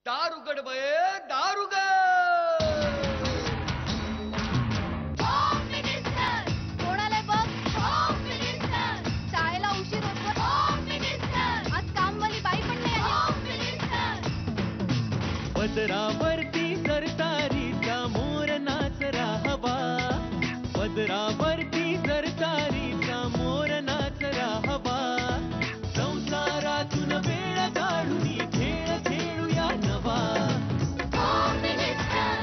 दारुगड बये दारुगड. कोणाला बघ होम मिनिस्टर. शाळेला उशीर होतो होम मिनिस्टर. आज कामवाली बाई पण नाही आली होम मिनिस्टर. पदरावरती सरतारीचा मोर नाचरा हवा, पदरावरती सरतारीचा मोर नाचरा हवा. संसारातून वेळ काढून खेळ खेळूया नवा. Home minister.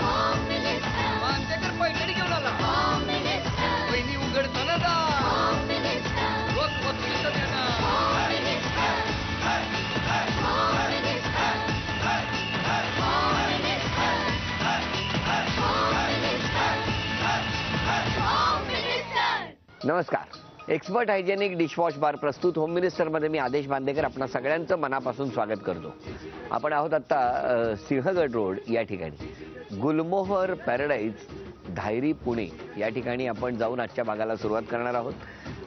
Home minister. मानतेकर पैठणी घेऊन आला. Home minister. वहिनी उघडताना दा. Home minister. रोज वस्तूचं देणार. Home minister. Home minister. Home minister. Home minister. नमस्कार. एक्सपर्ट हायजेनिक डिशवॉश बार प्रस्तुत होम मिनिस्टरमध्ये मी आदेश बांदेकर आपणा सगळ्यांचं मनापासून स्वागत करतो. आपण आहोत आत्ता सिंहगड रोड या ठिकाणी गुलमोहर पॅराडाईज धायरी पुणे या ठिकाणी आपण जाऊन आजच्या भागाला सुरुवात करणार आहोत.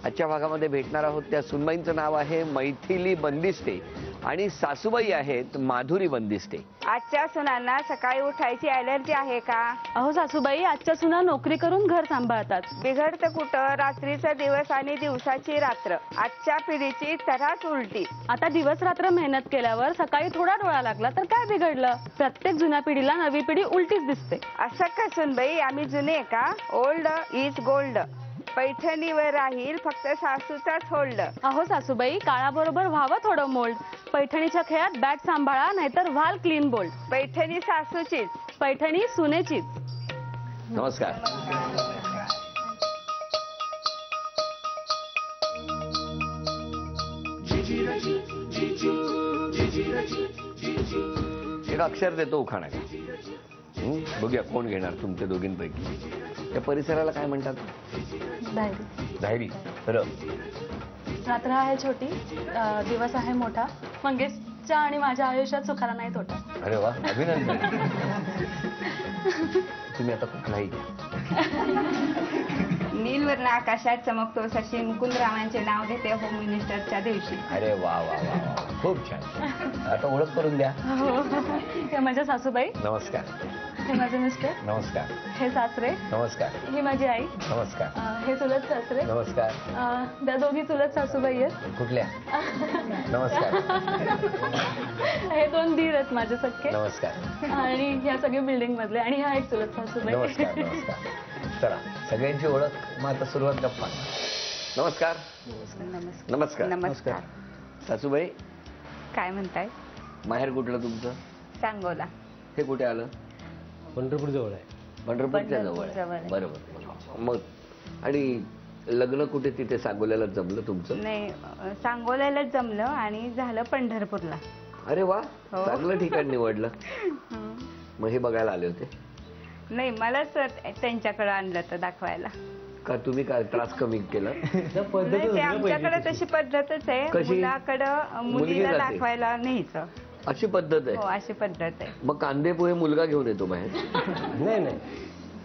आजच्या भागामध्ये भेटणार आहोत त्या सुनबाईंचं नाव आहे मैथिली बंदिस्ते आणि सासूबाई आहेत माधुरी बंदिस्ते. आजच्या सुनांना सकाळी उठायची ॲलर्जी आहे का? अहो सासूबाई, आजच्या सुना नोकरी करून घर सांभाळतात. बिघडतं कुठं? रात्रीचा दिवस आणि दिवसाची रात्र. आजच्या पिढीची तऱ्हाच उलटी. आता दिवस रात्र मेहनत केल्यावर सकाळी थोडा डोळा लागला तर काय बिघडलं? प्रत्येक जुन्या पिढीला नवी पिढी उलटीच दिसते. असं का सुनबाई, आम्ही जुने का? Old is gold. पैठणीवर राहील फक्त सासूचाच होल्ड. अहो सासूबाई, काळाबरोबर व्हावं थोडं मोल्ड. पैठणीच्या खेळात बॅट सांभाळा नाहीतर व्हाल क्लीन बोल्ड. पैठणी सासूचीच. पैठणी सुनेचीच. नमस्कार. एक अक्षर देतो उखाणा. बघूया कोण घेणार तुमच्या दोघींपैकी. त्या परिसराला काय म्हणतात? धायरी. खरं. रात्र आहे छोटी, दिवस आहे मोठा. मंगेशच्या आणि माझ्या आयुष्यात सुखाला नाही तोटा. अरे वा, अभिनंदन. तुम्ही आता कुठलाही नीलवर्ण आकाशात चमकतो शशी मुकुंदरावांचे नाव घेते होम मिनिस्टरच्या दिवशी. अरे वा वा वा वा, खूप छान. आता ओळख करून द्या. हे माझ्या सासूबाई, नमस्कार. हे माझे मिस्टर, नमस्कार. हे सासरे, नमस्कार. ही माझी आई, नमस्कार. हे चुलत सासरे, नमस्कार. त्या दोघी चुलत सासूबाई आहेत. कुठल्या? नमस्कार. हे दोन धीर आहेत माझे सख्खे. नमस्कार. आणि ह्या सगळी बिल्डिंग मधले आणि ह्या एक चुलत सासूबाई. नमस्कार. नमस्कार. चला सगळ्यांची ओळख. मग आता सुरुवात गप्पा. नमस्कार. नमस्कार. नमस्कार. सासूबाई, काय म्हणताय? माहेर कुठलं तुमचं? सांगोला. हे कुठे आलं? पंढरपूर जवळ आहे. पंढरपूरच्या जवळ पंढरपूर जवळ आहे. आहे. बरोबर. मग आणि लग्न कुठे तिथे सांगोल्याला जमलं तुमचं? नाही, सांगोल्यालाच जमलं आणि झालं पंढरपूरला. अरे वा, हो. चांगलं ठिकाण निवडलं. मग हे बघायला आले होते? नाही, मलाच त्यांच्याकडे आणलं तर दाखवायला. का तुम्ही काय त्रास कमी केला? नाही, ते आमच्याकडे तशी पद्धतच आहे. कशी? मुलाकडं मुलीला जाते. दाखवायला न्यायचं. अशी पद्धत आहे? हो, अशी पद्धत आहे. मग कांदे पोहे मुलगा घेऊन येतो बाहेर? नाही नाही,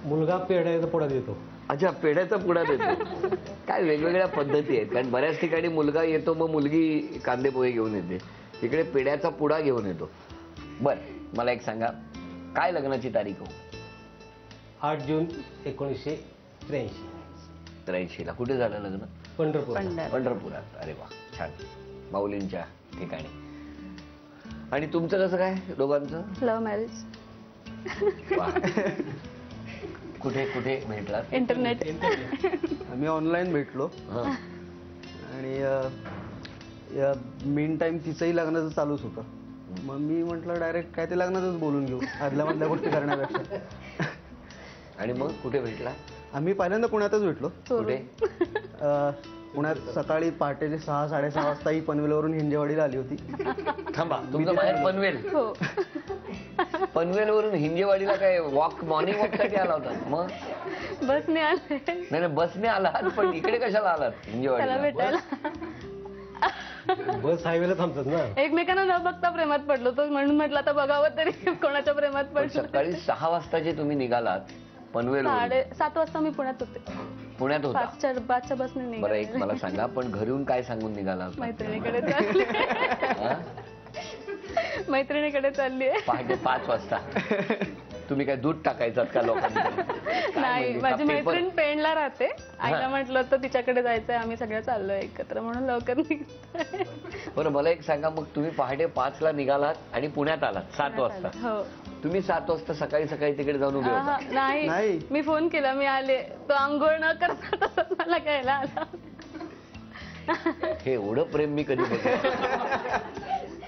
मुलगा पेढ्याचा पुढा देतो. अच्छा, पेढ्याचा पुडा देतो. काय वेगवेगळ्या पद्धती आहेत. कारण बऱ्याच ठिकाणी मुलगा येतो मग मुलगी कांदे पोहे घेऊन येते. इकडे पेढ्याचा पुडा घेऊन येतो. बर, मला एक सांगा, काय लग्नाची तारीख हो? 8 जून 1983. 83ला. कुठे झालं लग्न? पंढरपूर. पंढरपुरात. अरे वा, छान. माऊलींच्या ठिकाणी. आणि तुमचं कसं काय दोघांचं? Love marriage. वा. कुठे कुठे भेटला? इंटरनेट. आम्ही ऑनलाईन भेटलो हं. आणि मेन टाइम तिचंही लग्नाचं चालूच होतं. मग मी म्हटलं डायरेक्ट काय ते लग्नातच बोलून घेऊ, आदल्या मधल्या गोष्टी करण्यापेक्षा. आणि मग कुठे भेटला? आम्ही पहिल्यांदा पुण्यातच भेटलो. कुठे? पुण्यात सकाळी पहाटेचे 6-6:30 वाजता ही पनवेलवरून हिंजेवाडीला आली होती. थांबा, तुमचं बाहेर पनवेल? हो. पनवेलवरून हिंजेवाडीला काय वॉक, मॉर्निंग वॉक साठी आला होता? मग बसने आले. नाही, बसने आलात, पण इकडे कशाला आलात त्याला हिंजेवाडीला? भेटायला. बस हायवेला थांबतात ना. एकमेकांना न बघता प्रेमात पडलो तो, म्हणून म्हटलं आता बघावं तरी कोणाच्या प्रेमात पण पडलो. सकाळी 6 वाजताचे तुम्ही निघालात पनवेल? 7:30 वाजता मी पुण्यात होते. पुण्यात होता? 5च्या बसने बरं, एक निघाले. मला सांगा, पण घरून काय सांगून निघाला? मैत्रिणीकडे चालले. हा? मैत्रिणीकडे चालली आहे. पहाटे 5 वाजता तुम्ही काय दूध टाकायचं का लोकांकडे? काय नाही, म्हणजे, माझी का पेपर? मैत्रीण पेणला राहते. हा. आईला म्हटलं तर तिच्याकडे जायचंय, आम्ही सगळ्या चाललोय एकत्र म्हणून लवकर निघतोय. बरं मला एक सांगा, मग तुम्ही पहाटे 5 ला निघालात आणि पुण्यात आलात 7 वाजता. हो. तुम्ही 7 वाजता सकाळी तिकडे जाऊन उभे होता. नाही, नाही. मी फोन केला, मी आले. तो आंघोळ न करता तसंच मला घ्यायला आला. हे एवढं प्रेम मी कधी बघितलं.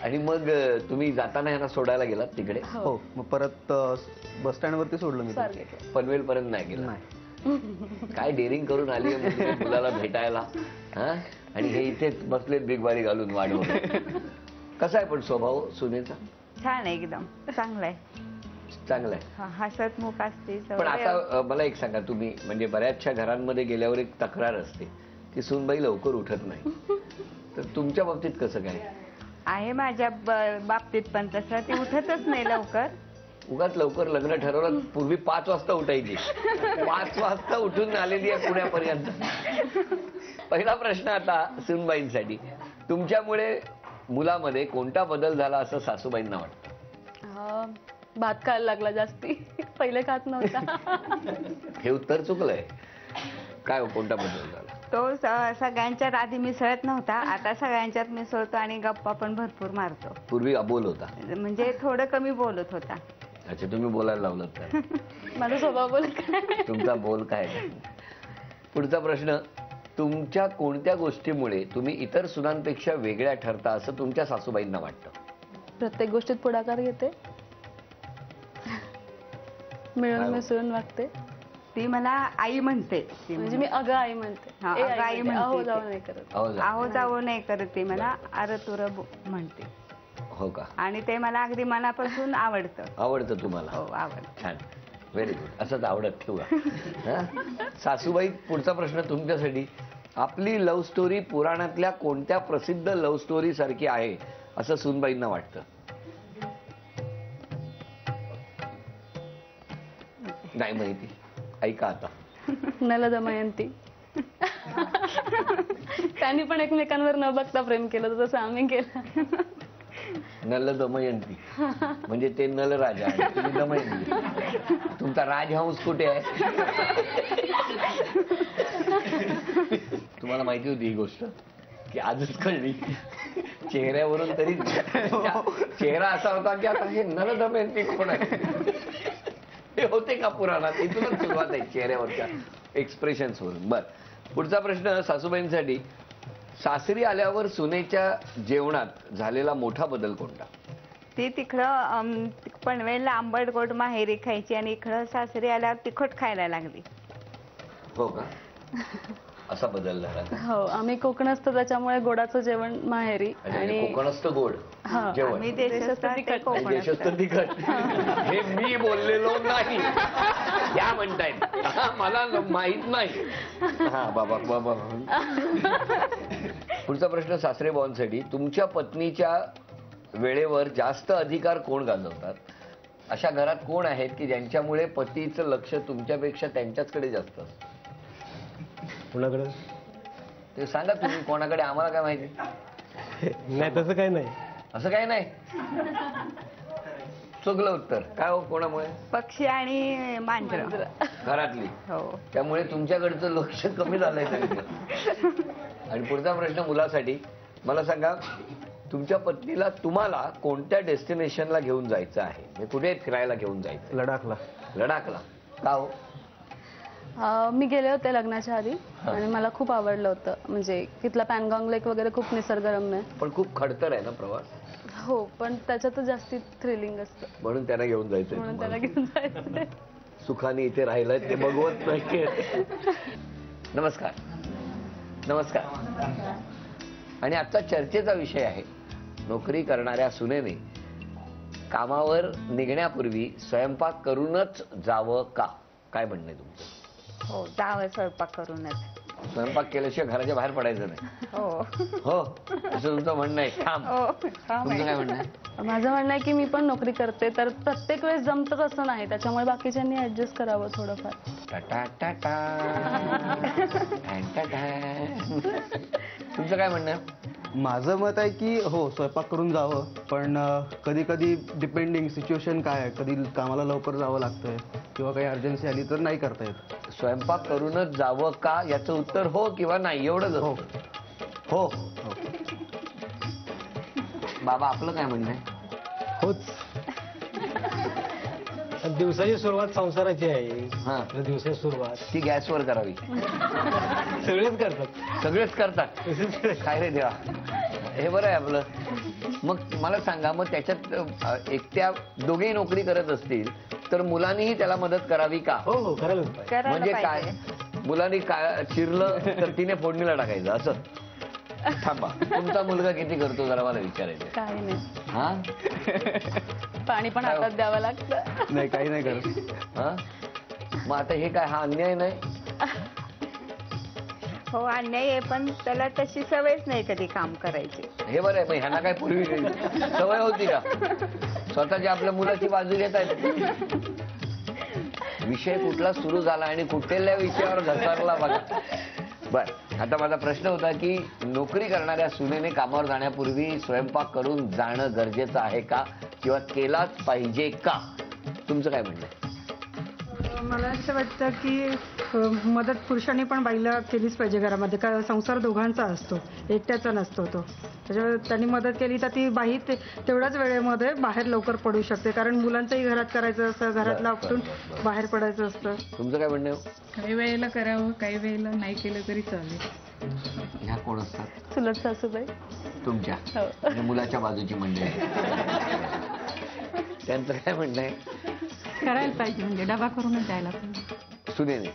आणि मग तुम्ही जाताना ह्यांना सोडायला गेलात तिकडे? हो मग परत बस स्टँड वरती सोडलं मी स्वार घेतलं. पनवेल पर्यंत नाही गेला? नाही. काय डेअरिंग करून आली आहे म्हणजे मुलाला भेटायला, हा? आणि हे इथेच बसलेत बिगबारी घालून वाढवून. कसा आहे पण स्वभाव सुनेचा? छान आहे एकदम, चांगला आहे. चांगला आहे. हसतमुख असते पण सवय. आता मला एक सांगा, तुम्ही म्हणजे बऱ्याचशा घरांमध्ये गेल्यावर एक तक्रार असते की सूनबाई लवकर उठत नाही, तर तुमच्या बाबतीत कसं काय? आहे माझ्या बाबतीत पण तसं, ती उठतच नाही लवकर. उगाच लवकर लग्न ठरवलं, पूर्वी 5 वाजता उठायची, 5 वाजता उठून आलेली आहे पुण्यापर्यंत. पहिला प्रश्न आता सूनबाईंसाठी, तुमच्यामुळे मुलामध्ये कोणता बदल झाला असं सासूबाईंना वाटतं? भात खायला लागला जास्ती, पहिले खात नव्हता. हे उत्तर चुकलंय. काय कोणता बदल झाला? तो सगळ्यांच्यात आधी मिसळत नव्हता, आता सगळ्यांच्यात मिसळतो आणि गप्पा पण भरपूर मारतो. पूर्वी अबोल होता. म्हणजे थोडं कमी बोलत होता. अच्छा, तुम्ही बोलायला लावलं तर. माझा स्वभाव बोल काय. तुमचा बोल काय? पुढचा प्रश्न, तुमच्या कोणत्या गोष्टीमुळे तुम्ही इतर सुनांपेक्षा वेगळ्या ठरता असं तुमच्या सासूबाईंना वाटतं? प्रत्येक गोष्टीत पुढाकार घेते, मिळून मिसळून वागते. ती मला आई म्हणते. म्हणजे मी अगं आई म्हणते. हा, ए अगं आई म्हणते अहो ती. जाऊ नाही करत. अहो जा. आहो जावं नाही करत, ती मला अर तुर म्हणते. हो का? आणि ते मला अगदी मनापासून आवडतं. आवडतं तुम्हाला? हो आवडतं. छान, व्हेरी गुड. असंच आवडत ठेवा. हं? सासूबाई, पुढचा प्रश्न तुमच्यासाठी, आपली लव्ह स्टोरी पुराणातल्या कोणत्या प्रसिद्ध लव्ह स्टोरी सारखी आहे असं सूनबाईंना वाटतं? नाही माहिती, ऐका आता. नल दमयंती. त्यांनी पण एकमेकांवर न बघता प्रेम केलं होतं, तसं आम्ही केलं. नल दमयंती म्हणजे ते नल राजा आणि तुम्ही दमयंती. तुमचा राजहंस कुठे आहे? तुम्हाला माहिती होती ही गोष्ट की आजच कळली? चेहऱ्यावरून तरी चेहरा असा होता की आता हे नल दमयंती कोण आहे हे होते का पुराणात? इथूनच सुरुवात आहे चेहऱ्यावरच्या एक्सप्रेशन्स वरून. बर, पुढचा प्रश्न सासूबाईंसाठी, सासरी आल्यावर सुनेच्या जेवणात झालेला मोठा बदल कोणता? ती तिकडं पनवेलला आंबट गोड माहेरी खायची आणि इकडं सासरी आल्यावर तिखट खायला लागली. हो का? असा बदल झाला का? हो, आम्ही कोकणस्थ, त्याच्यामुळे गोडाचं जेवण माहेरी. आणि कोकणस्थ गोड हा, जेवण आम्ही देशस्थ ते आणि कोकणस्थ. देशस्थ तिखट, हे मी बोललेलो नाही, या म्हणतायत. मला माहित नाही. हा बाबा बाबा. पुढचा प्रश्न सासरे बॉनसाठी, तुमच्या पत्नीच्या वेळेवर जास्त अधिकार कोण गाजवतात? अशा घरात कोण आहेत की ज्यांच्यामुळे पतीचं लक्ष तुमच्यापेक्षा त्यांच्याचकडे जास्त असतं? कुणाकडे? ते सांगा तुम्ही, कोणाकडे, आम्हाला काय माहिती. नाही तसं काही नाही. असं काही नाही. चुकलं उत्तर. काय हो, कोणामुळे? पक्षी आणि मांजर घरातली. हो. त्यामुळे तुमच्याकडचं लक्ष कमी झालंय सगळं. आणि पुढचा प्रश्न मुलासाठी, मला सांगा, तुमच्या पत्नीला तुम्हाला कोणत्या डेस्टिनेशनला घेऊन जायचं आहे? म्हणजे कुठे फिरायला घेऊन जायचं? लडाखला. लडाखला का हो? मी गेले होते लग्नाच्या आधी आणि मला खूप आवडलं होतं. म्हणजे तिथला पॅनगॉंग लेक वगैरे खूप निसर्गरम्य आहे. पण खूप खडतर आहे ना प्रवास? हो, पण त्याच्यातच जास्ती थ्रिलिंग असतं, म्हणून त्यांना घेऊन जायचंय म्हणून त्याला तुम्हाला. घेऊन जायचं. सुखाने इथे राहिलाय ते बघवत नाही. नमस्कार. नमस्कार. आणि आजचा चर्चेचा विषय आहे, नोकरी करणाऱ्या सुनेने कामावर निघण्यापूर्वी स्वयंपाक करूनच जावं का? काय म्हणणं आहे तुमचं? हो, जावं स्वयंपाक करूनच. स्वयंपाक केल्याशिवाय घराच्या बाहेर पडायचं नाही. हो हो, असं तुमचं म्हणणं आहे. ठाम. तुमचं काय म्हणणं आहे? माझं म्हणणं आहे की मी पण नोकरी करते, तर प्रत्येक वेळेस जमतं असं नाही, त्याच्यामुळे बाकीच्यांनी ऍडजस्ट करावं थोडंफार. टाटा टाटा. तुमचं काय म्हणणं आहे? माझं मत आहे की हो स्वयंपाक करून जावं, पण कधी कधी डिपेंडिंग सिच्युएशन काय आहे, कधी कामाला लवकर जावं लागतंय किंवा काही अर्जन्सी आली तर नाही करता येत. स्वयंपाक करूनच जावं का याचं उत्तर हो किंवा नाही एवढंच हो हो. हो. बाबा आपलं काय म्हणणं आहे? होच. दिवसाची सुरुवात संसाराची आहे. हा. तर दिवसाची सुरुवात ती गॅसवर करावी. सगळेच करतात. सगळेच करतात. काय रे देवा, हे बरं आहे आपलं. मग मला सांगा, मग त्याच्यात एकट्या दोघेही नोकरी करत असतील तर मुलांनीही त्याला मदत करावी का? हो हो करायलाच पाहिजे. करायला म्हणजे काय, पाहिजे. मुलांनी काय चिरलं तर तिने फोडणीला टाकायचं असं? थांबा, तुमचा मुलगा किती करतो जरा मला विचारायचं. काही नाही, हा पाणी पण हातात द्यावं लागतं. नाही काही नाही करत. हा, मग आता हे काय, हा अन्याय नाही? हो अन्याय आहे, पण त्याला तशी सवयच नाही कधी काम करायची. हे बरं आहे. मग ह्यांना काय पूर्वी सवय होती का स्वतःच्या आपल्या मुलाची बाजू घेत आहेत? विषय कुठला सुरू झाला आणि कुठल्या विषयावर घसरला बघा. बर, आता माझा प्रश्न होता की नोकरी करणाऱ्या सुनेने कामावर जाण्यापूर्वी स्वयंपाक करून जाणं गरजेचं आहे का किंवा केलाच पाहिजे का? तुमचं काय म्हणणं आहे? मला असं वाटतं की मदत पुरुषांनी पण बाईला केलीच पाहिजे घरामध्ये, कारण संसार दोघांचा असतो, एकट्याचा नसतो तो. त्याच्यामुळे त्यांनी मदत केली तर ती बाई तेवढ्याच वेळेमध्ये बाहेर लवकर पडू शकते, कारण मुलांचंही घरात करायचं असतं, घरातलं आपटून बाहेर पडायचं असतं. तुमचं काय म्हणणं आहे? काही वेळेला करावं, काही वेळेला नाही केलं तरी चालेल. ह्या कोण असतात? चुलत सासूबाई. तुमच्या हो. म्हणजे मुलाच्या बाजूची मंडळी. त्यांचं काय म्हणणं आहे? करायला पाहिजे, म्हणजे डबा करूनच जायला पाहिजे. सुनेने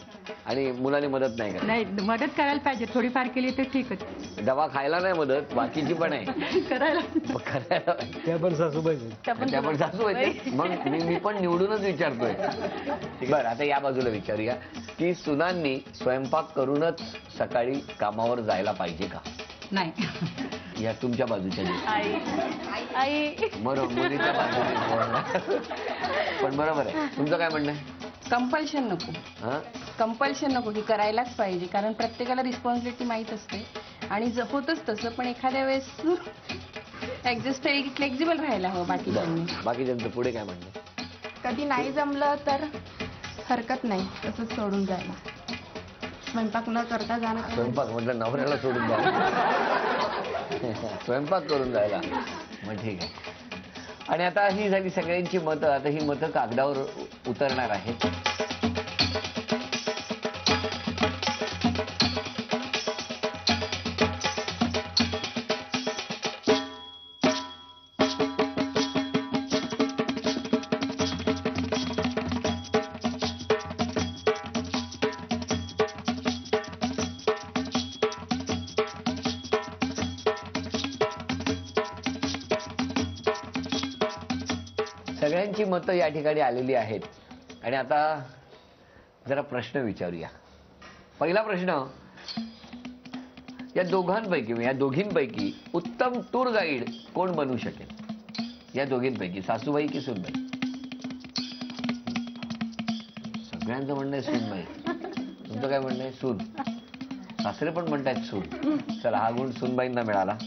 आणि मुलाने मदत नाही करत. नाही, मदत करायला पाहिजे, थोडीफार केली तर ठीकच. डबा खायला नाही मदत, बाकीची पण आहे. करायला मग करायला त्या पण सासूबाई. त्या पण सासू आहेत. मग मी पण निवडूनच विचारतोय. बरं, आता या बाजूला विचारूया की सुनांनी स्वयंपाक करूनच सकाळी कामावर जायला पाहिजे का? नाही. या तुमच्या बाजूच्या आई बरोबर, मुलीच्या बाजूने. पण बरोबर आहे. तुमचं काय म्हणणं आहे? कंपल्शन नको. हा, कंपल्शन नको की करायलाच पाहिजे, कारण प्रत्येकाला रिस्पॉन्सिबिलिटी माहीत असते आणि होतच तसं, पण एखाद्या वेळेस ऍडजस्ट फ्लेक्झिबल राहायला हवं बाकीच्यांनी. बाकीच्यांचं पुढे काय म्हणणं आहे? कधी नाही जमलं तर हरकत नाही तसंच सोडून जायला, स्वयंपाक न करता जाणं. स्वयंपाक म्हटलं नवऱ्याला सोडून जायला, स्वयंपाक करून जायला, मग ठीक आहे. आणि आता ही झाली सगळ्यांची मतं. आता ही मतं कागदावर उतरणार आहेत. सगळ्यांची मतं या ठिकाणी आलेली आहेत. आणि आता जरा प्रश्न विचारूया. पहिला प्रश्न, या दोघींपैकी उत्तम टूर गाईड कोण बनू शकेल? या दोघींपैकी सासूबाई की सूनबाई? सगळ्यांचं म्हणणं आहे सूनबाई. तुमचं काय म्हणणं आहे? सून. सासरे पण म्हणतायत सून. चला, हा गुण सूनबाईंना मिळाला.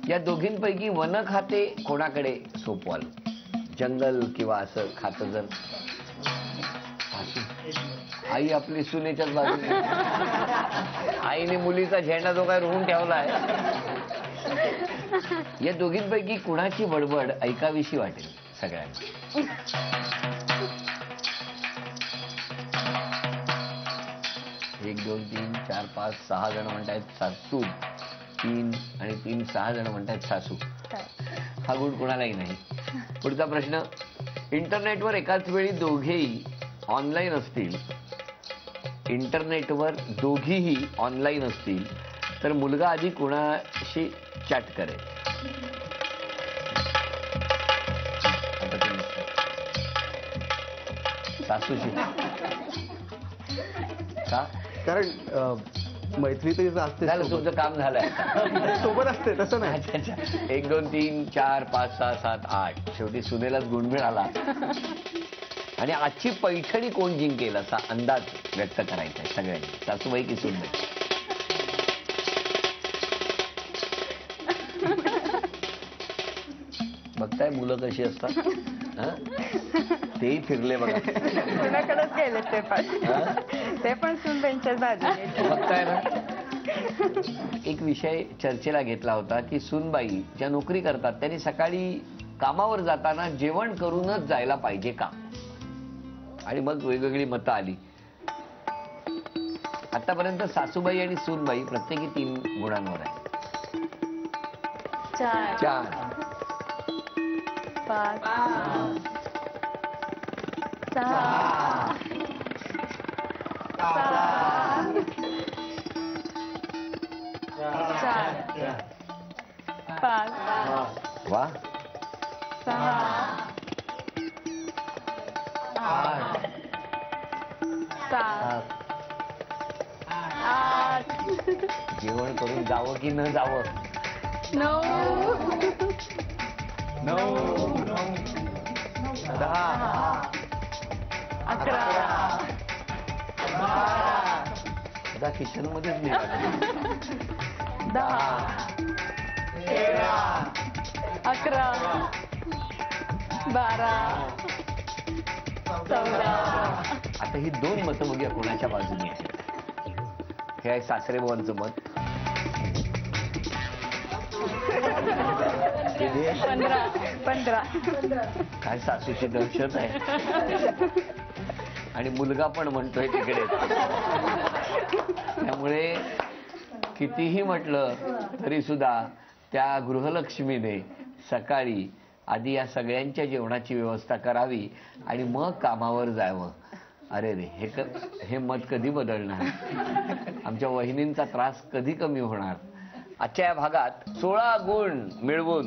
या दोघींपैकी वन खाते कोणाकडे सोपवाल? जंगल किंवा असं खातं जर आई आपली सुनेच्याच बाजूने, आईने मुलीचा झेंडा जो काय रोवून ठेवलाय. या दोघींपैकी कुणाची बडबड ऐकावीशी वाटेल सगळ्यांना? 1 2 3 4 5 6 जण म्हणतायत सासू, 3 आणि 3 6 जण म्हणतायत सासू. हा गुण कोणालाही नाही. पुढचा प्रश्न, इंटरनेटवर एकाच वेळी दोघेही ऑनलाईन असतील, इंटरनेटवर दोघीही ऑनलाईन असतील तर मुलगा आधी कुणाशी चॅट करेल? सासूशी का? कारण मैत्री तरी असते. झालं, तुमचं काम झालंय. सोबत असते तसं नाही. अच्छा अच्छा. 1 2 3 4 5 6 7 8 शेवटी सुनेलाच गुण मिळाला. आणि आजची पैठणी कोण जिंकेल असा अंदाज व्यक्त करायचा आहे सगळ्यांनी, सासूबाई की सूनबाई? बघताय मुलं कशी असतात. हं? तेही फिरले बघा. कुणाकडेच गेले ते पण सुनबाईंच्याच बाजूने. बघताय ना. एक विषय चर्चेला घेतला होता की सूनबाई ज्या नोकरी करतात त्यांनी सकाळी कामावर जाताना जेवण करूनच जायला पाहिजे का, आणि मग वेगवेगळी मतं आली. आतापर्यंत सासूबाई आणि सूनबाई प्रत्येकी 3 गुणांवर आहे. 4 5 6 5 वा 6 8 7 8 जेवण करून जावं की न जावं. 9 10 11 आता किचन मध्येच निघालं. 10 11 12 14. आता ही 2 मतं बघूया कोणाच्या बाजूने आहेत. हे आहे सासरेबुवांचं मत. 15 काय सासूची दहशत आहे. आणि मुलगा पण म्हणतोय तिकडे. त्यामुळे कितीही म्हटलं तरी सुद्धा त्या गृहलक्ष्मीने सकाळी आधी या सगळ्यांच्या जेवणाची व्यवस्था करावी आणि मग कामावर जावं. अरे रे, हे मत कधी बदलणार. आमच्या वहिनींचा त्रास कधी कमी होणार. आजच्या या भागात 16 गुण मिळवून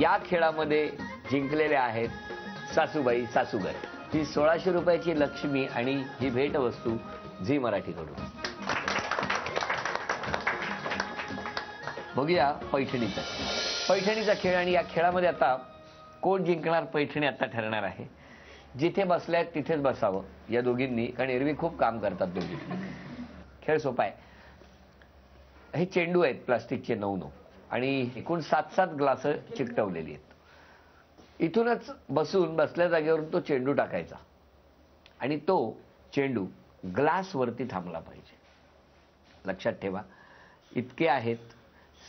या खेळामध्ये जिंकलेले आहेत सासूबाई सासूगर. ही 1600 रुपयाची लक्ष्मी आणि ही भेटवस्तू झी मराठीकडून. बघूया पैठणीचा खेळ. आणि या खेळामध्ये आता कोण जिंकणार पैठणी आता ठरणार आहे. जिथे बसल्यात तिथेच बसावं या दोघींनी, कारण एरवी खूप काम करतात दोघी. खेळ सोपा आहे. हे चेंडू आहेत प्लास्टिकचे 9 आणि एकूण 7 ग्लास चिकटवलेली आहेत. इथूनच बसून बसल्या जागेवरून तो चेंडू टाकायचा आणि तो चेंडू ग्लासवरती थांबला पाहिजे. लक्षात ठेवा, इतके आहेत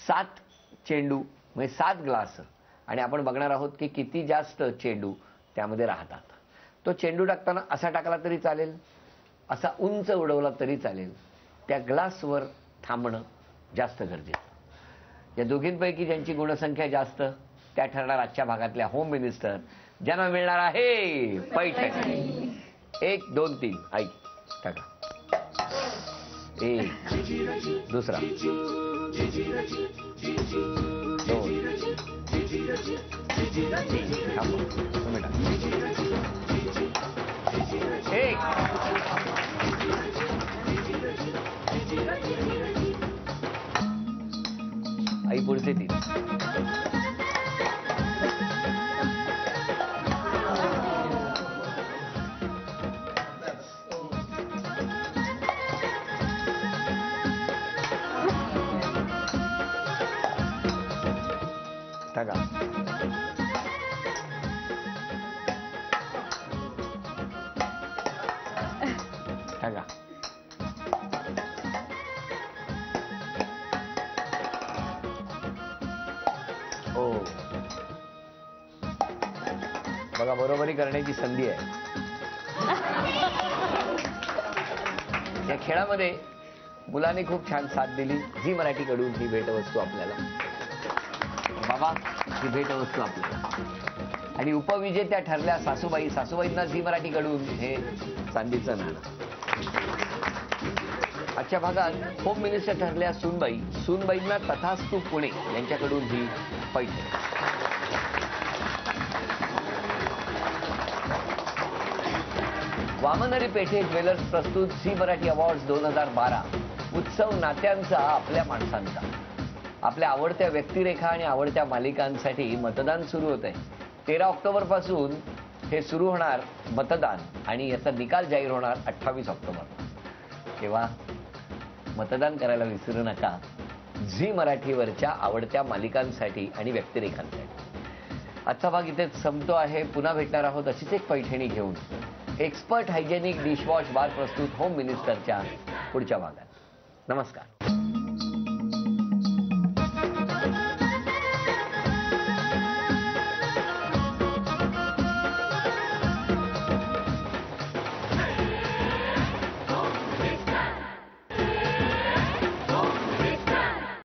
7 चेंडू म्हणजे 7 ग्लास. आणि आपण बघणार आहोत की किती जास्त चेंडू त्यामध्ये राहतात. तो चेंडू टाकताना असा टाकला तरी चालेल, असा उंच उडवला तरी चालेल. त्या ग्लासवर थांबणं जास्त गरजेचं. या दोघींपैकी ज्यांची गुणसंख्या जास्त त्या ठरणार आजच्या भागातल्या होम मिनिस्टर, ज्यांना मिळणार आहे पैठणी. 1 2 3 ऐक टाका. 1 दुसरा 2 तुम्ही टाका. 1 आई पुढचे 3. टाका. टाका. हो बघा, बरोबरी करण्याची संधी आहे. या खेळामध्ये मुलांनी खूप छान साथ दिली. झी मराठीकडून ही भेटवस्तू आपल्याला. बाबा, ही भेटवस्तू आपल्याला. आणि उपविजेत्या ठरल्या सासूबाईंना झी मराठीकडून हे चांदीचं नाणं. आजच्या भागात होम मिनिस्टर ठरल्या सूनबाईंना तथास्तू पुणे यांच्याकडून ही पैठणी. वामनहरी पेठे ज्वेलर्स प्रस्तुत झी मराठी अवॉर्ड्स 2012. उत्सव नात्यांचा, आपल्या माणसांचा. आपल्या आवडत्या व्यक्तिरेखा आणि आवडत्या मालिकांसाठी मतदान सुरू होत आहे. 13 ऑक्टोबर पासून हे सुरू होणार मतदान आणि याचा निकाल जाहीर होणार 28 ऑक्टोबर. तेव्हा मतदान करायला विसरू नका झी मराठीवरच्या आवडत्या मालिकांसाठी आणि व्यक्तिरेखांसाठी. आजचा भाग इथे संपतो आहे. पुन्हा भेटणार आहोत अशीच एक पैठणी घेऊन एक्सपर्ट हायजेनिक डिशवॉश बार प्रस्तुत होम मिनिस्टरच्या पुढच्या भागात. नमस्कार.